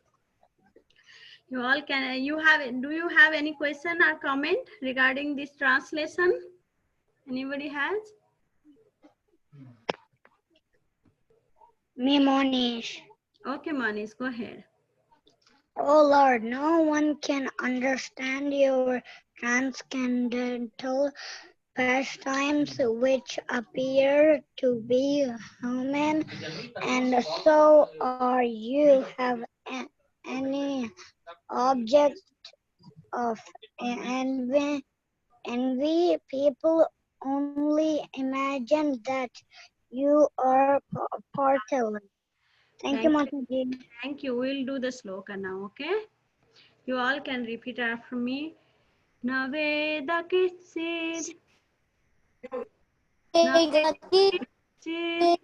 You all can, you have, do you have any question or comment regarding this translation? Anybody has? Me, Monish. Okay, Manish, go ahead. Oh Lord, no one can understand your transcendental pastimes which appear to be human, and so are you have any object of envy. People only imagine that you are partial. Thank you, Mataji. Thank you. We'll do the sloka now, okay? You all can repeat after me. Naveda Kitsid. Naveda Kitsid.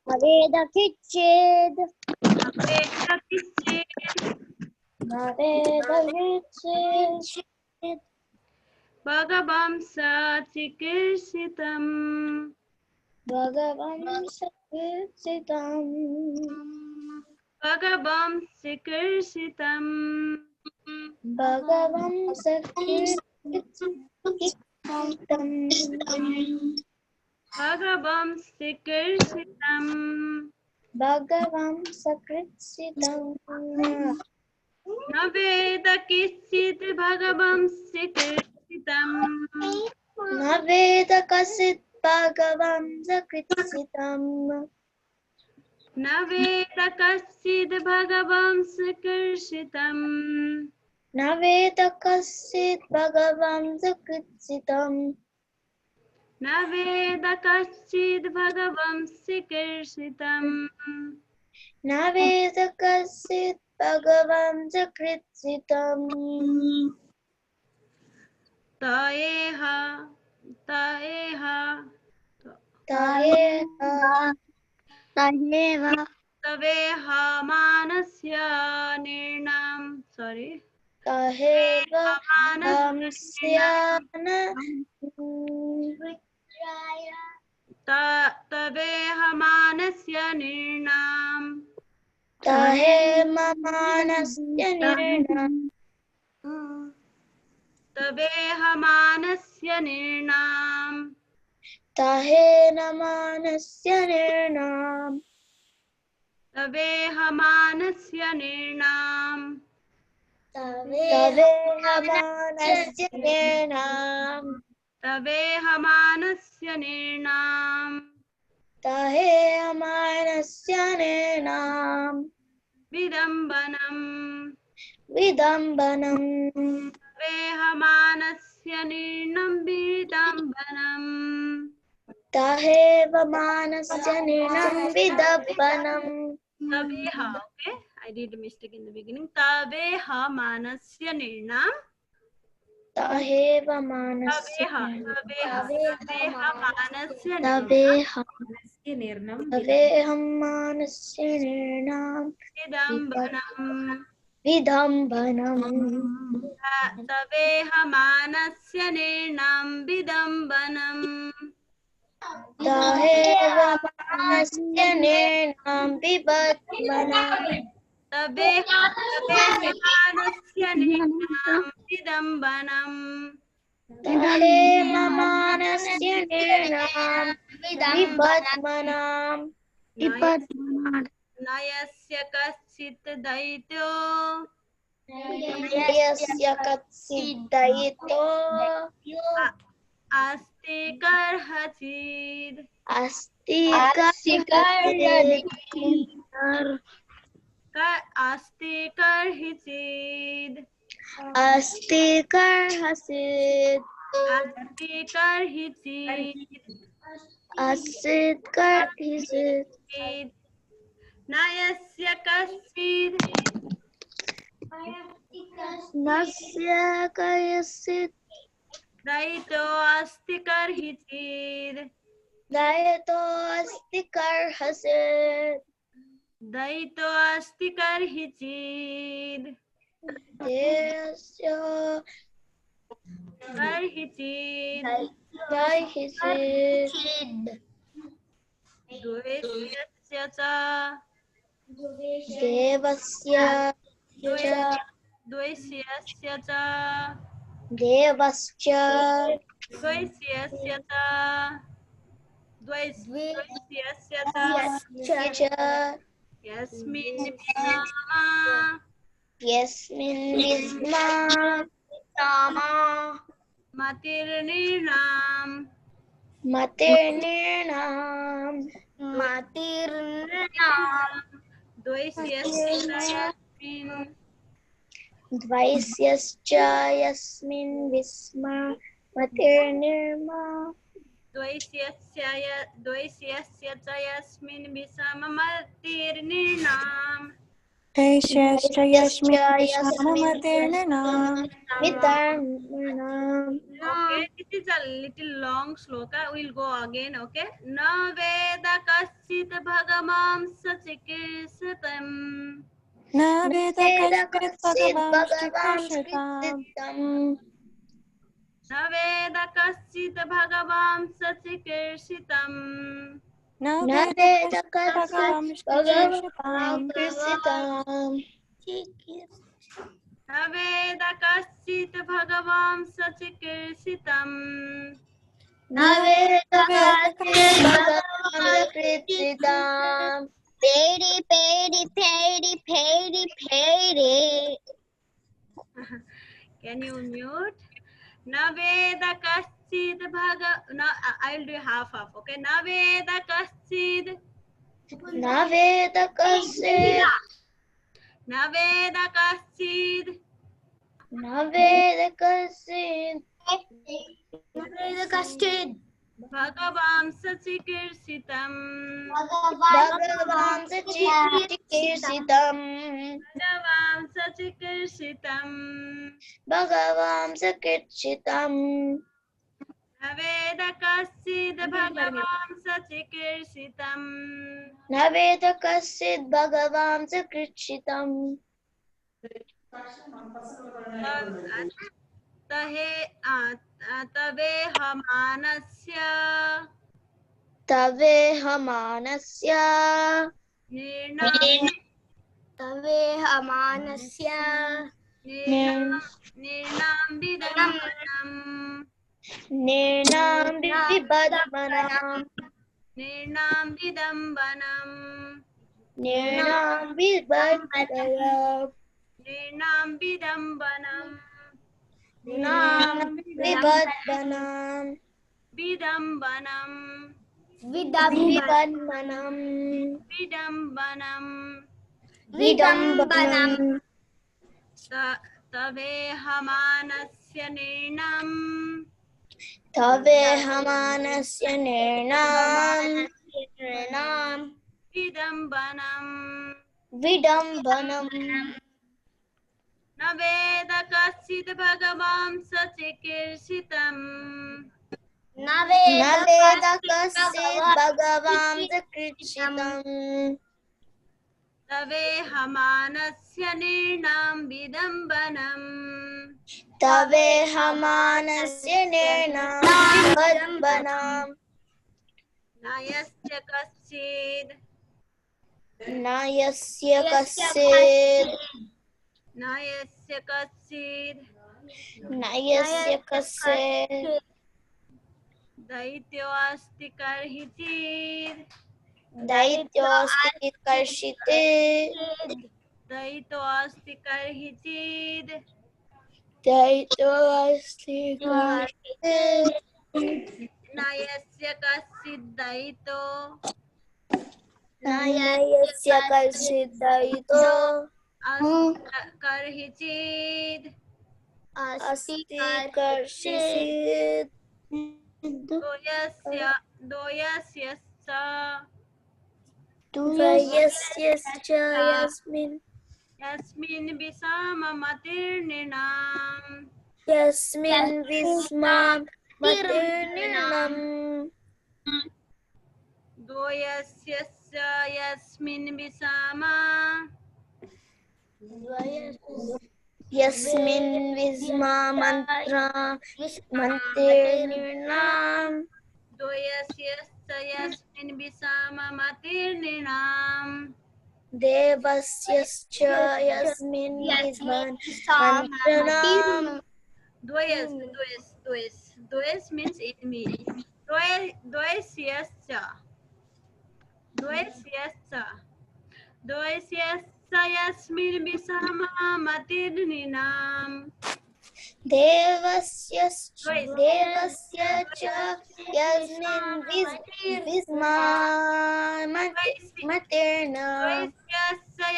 Naveda Kitsid. Naveda Kitsid. Naveda Kitsid. Bhagavam Satikirsitam. Bhagavam Sakirsitam. Bhagavam Sikirsitam. Bhagavam Sakirsitam. Bhagavam Sikirsitam. Bhagavam Sakirsitam. Naveda Kisit Bhagavam Sikirsitam. Naveda Kasit Bhagavam Sakirsitam. Naveda Kasit Bhagavam Sikirsitam. Naveda Kasit Bhagavam Sakirsitam. Naveda Kasit Bhagavam Sikirsitam. Naveda Kasit Bhagavam Sakirsitam. Taeha, taeha, Taeva. Taeva. taveha manasya nirnam. Sorry. Taheva Hamsyana Taveha manasya nirnam. Tahema Manasya Nirnam. Taveha manasya nirnam. Tahena Manasya Nirnam. Taveha manasya nirnam. Taveha Manasya Nirnam. Taveha manasya nirnam. Tahena Manasya Nirnam. Vidambanam. Vidambanam. Taveha manasya nirnam vidambanam. Taheva Manasya Nirnam Vidambanam. Taveha, okay? I did a mistake in the beginning. Taveha manasya nirnam. Taheva Manasya Taveha manasya Taveha Manasya Nirnam vidambanam. Vidambanam. Taveha manasya nirnam vidambanam. Taheva Manasya Nirnam Vidambanam. Taveha manasya nirnam vidambanam. Taheva Manasya Nirnam Vidambanam. Nayasya kasit daityo. Yasya Katsidaito Asti karhachid. Asti Karhachid. Asti karhichid. Asti Karhachid. Asti karhichid. Asti Karhachid. नयस्य कश्चित् नस्य कश्चित् दयितो अस्ति कर्हिचित् दयितो अस्ति कर्हिचित् दयितो अस्ति कर्हिचित् देयस्य कर्हिचित् कर्हिचित् द्वैतस्य च देवस्य द्वैस्यस्य च देवस्य द्वैस्यस्य च द्वैस्यस्य च यस्मिन् विस्मा मतिर्निर्णाम् मतिर्निर्णाम् द्वैस्यश्च यस्मिन् विस्मा मतिर्निर्मा द्वैस्यस्य च यस्मिन् विषममतिर्निर्णाम् ऐश्यश्च यस्मिन् विषममतिर्निर्णाम् वितर्णाम् Okay, this is a little long sloka. We'll go again. Okay. Na veda kaschit bhagavam sachikirsitam. न वेद कश्चित् भगवान् चिकीर्षितम् Na veda kaschit bhagavam sachikirsitam. न वेद भगवान् चिकीर्षितम् Na veda kaschit bhagavam sachikirsitam. न वेद कश्चित् भगवान् कृतिताम् पेरि पेरि पेरि पेरि पेरि Can you mute? Na veda kaschit no, I'll do half. Okay. Na veda kaschit. न वेद कश्चित् Na veda kaschit. न वेद कश्चित् न वेद कश्चित् Bhagavam sachikirsitam. भगवान् सचिकीर्षितम् Bhagavam sachikirsitam. भगवान् सकीर्षितम् Na veda kaschit bhagavam sachikirsitam. न वेद कश्चित् भगवान् सकीर्षितम् तवेहमानस्य तवेहमानस्य निर्णां विबध्मनम् निर्णां विबध्मनम् निर्णां विबध्मनम् विडम्बनम् तवेहमानस्य निर्णम् तवेहमानस्य निर्णाम् विडम्बनम् न वेद कश्चित् भगवान् सचिकीर्षितम् न वेद कश्चित् भगवान् सकीर्षितम् तवेहमानस्य निर्णाम् विडम्बनम् तवेहमानस्य निर्णाम् विडम्बनम् न यस्य कश्चित् न यस्य कश्चित् न यस्य कश्चित् न यस्य कश्चित् दैत्यो अस्ति कर्हिचित् दैत्योऽस्ति कर्षिते दैतो अस्ति कर्हिचित् दैत्योऽस्ति कर्षिते न यस्य कश्चित् दैतो न यस्य कश्चित् दैतो कर्हिचित् अस्ति कर्षिचित् दोयस्य द्वयस्यश्च यस्मिन् यस्मिन् विषममतिर्निणाम् यस्मिन् विस्मामतिर्निर्णम् द्वयस्यस्य यस्मिन् यस्मिन् विस्मामतिर्निर्णम् द्वयस्यस्य यस्मिन् विषममतिर्निणाम् देवस्यश्च यस्मिन् विस्मामतिर्निर्णम् द्वयस् means enemy. द्वयस्यस्य यस्मिन् विषममतिर्निणाम् देवस्यश्च यस्मिन् विस्मामतिर्निर्णम्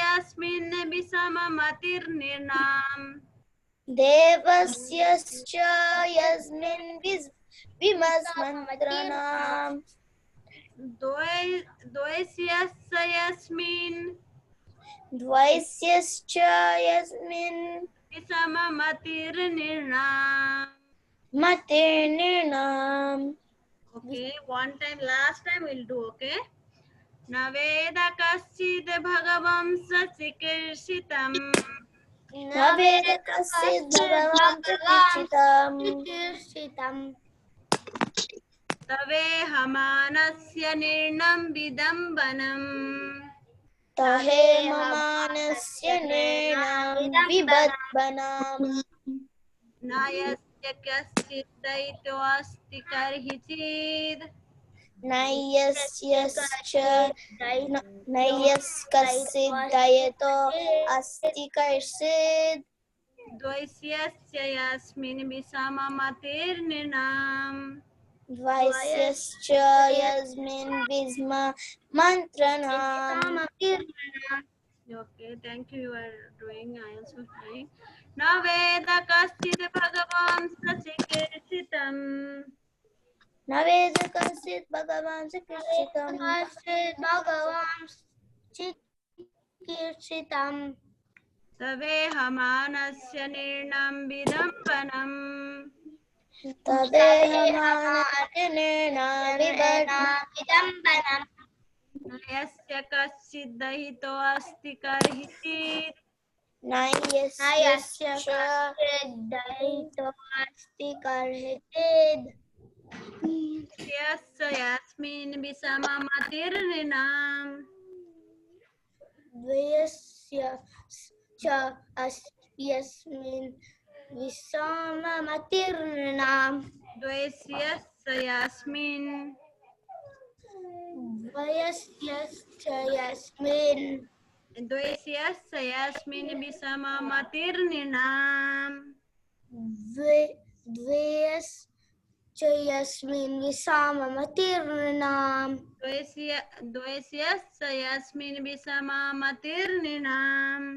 यस्मिन् विषममतिर्निणाम् देवस्यश्च यस्मिन् विस्मामतिर्निर्णम् द्वयस्यश्च यस्मिन् मतिर्निर्णम् Okay, one time, last time we'll do, okay? Naveda kaschid bhagavam sachikirshitam न वेद कश्चित् भगवान् चिकीर्षितम् तवेहमानस्य निर्णं विदम्बनम् तहेममानस्य निर्णं विबध्बनम् न यस्य कश्चित् दयितोऽस्ति कर्हिचित् कश्चित् दयितो अस्ति कश्चित् द्वयस्यस्य यस्मिन् विषममतिर्निणाम् द्वयस्यश्च यस्मिन् विस्मामतिर्निणाम् Okay, thank you. You are doing. I also trying. Na veda kaschid bhagavan sachikirshitam. न वेद कश्चित् भगवान् चिकीर्षितम् तवेहमानस्य निर्णं विदम्बनम् तदेहमानस्य निर्णं विदम्बनम् न यस्य कश्चित् दयितो अस्ति कर्हिचित् न यस्य दयितो अस्ति कर्हिचित् यस्य यस्मिन् विषममतिर्निणाम् द्वयस्यश्च यस्मिन् विषममतिर्निणाम् द्वयस्यस्य यस्मिन् विषममतिर्निणाम् द्वयश्च यस्मिन् विषममतिर्निणाम् द्वयस्यस्य यस्मिन् विषममतिर्निणाम्.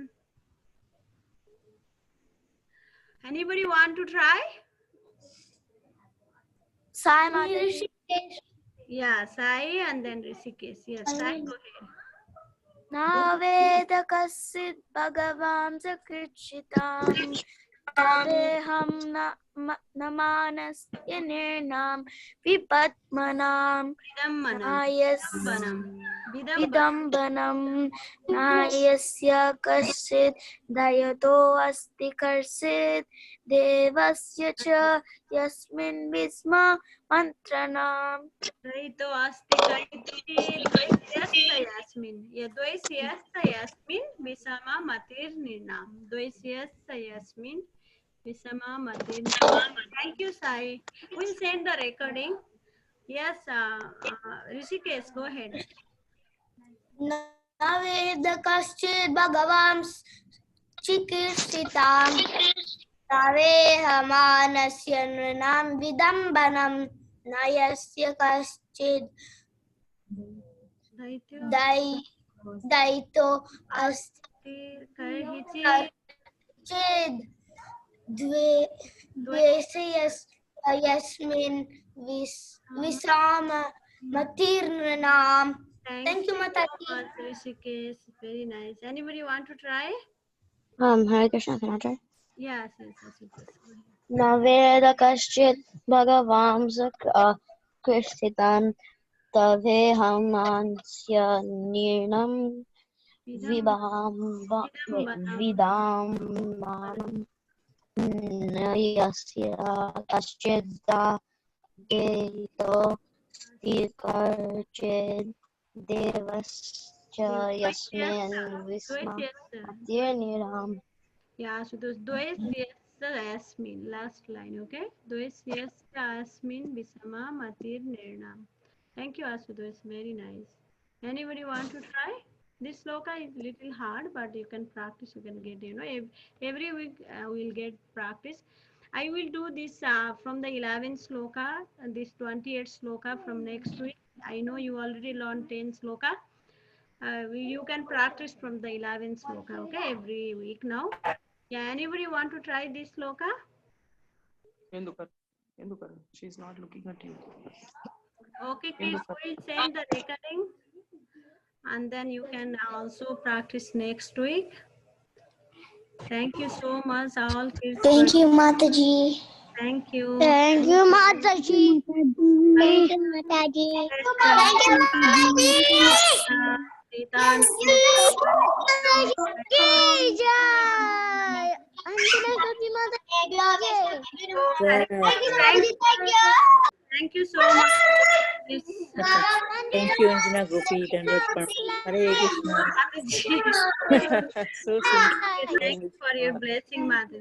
Anybody want to try? Yeah, Sai and then Rishikesh. Yes, Sai, go ahead. न वेद कश्चित् भगवान् चिकीर्षितम् तदेहं न मानस्य निर्णं विपद्मनाम् विदम्बनम् न यस्य कश्चित् दयितो अस्ति कश्चित् देवस्य च यस्मिन् विस्मामतिर्निणाम् दयितो अस्ति कर्हिचित् द्वयस्यस्य यस्मिन् विषममतिर्निणाम् द्वयस्यस्य यस्मिन् विषममतिर्निणाम्. Thank you, Sai. We'll send the recording. Yes, Rishikesh, go ahead. न वेद कश्चित् भगवान् चिकीर्षितम् तवेहमानस्य नृणां विदम्बनम् न यस्य कश्चित् दयितो अस्ति कर्हिचित् द्वयस्यस्य यस्मिन् विषममतिर्निणाम् Thank you, Mataji. so much, Rishikesh. Very nice. Anybody want to try? Hare Krishna, can I try? Yes, yes, yes. Go ahead. Na veda kaschit bhagavamsa krishtitam tavehamansya nirnam vidambanam nayasya kaschidda geto stikarchid devascha yasmin visma nirnam. Yeah, so those dois yasmin, last line, okay? Dois yasmin visama matir nirnam. Thank you, Asudos. Very nice. Anybody want to try? This sloka is little hard, but you can practice. You can get, every week we'll get practice. I will do this from the 11th sloka, this 28th sloka from next week. I know you already learned 10 sloka. You can practice from the 11th sloka, okay? Every week now. Yeah, anybody want to try this sloka? Endukar. She's not looking at you. Okay, please we'll send the recording and then you can also practice next week. Thank you so much, all kids. Thank you, Mataji. Thank you. Thank you, Mataji. Thank you, Mataji. Thank you, Thank you so much. Thank you, Anjana Gopi. Hare Krishna. So sweet. Thank you for your blessing, Mother.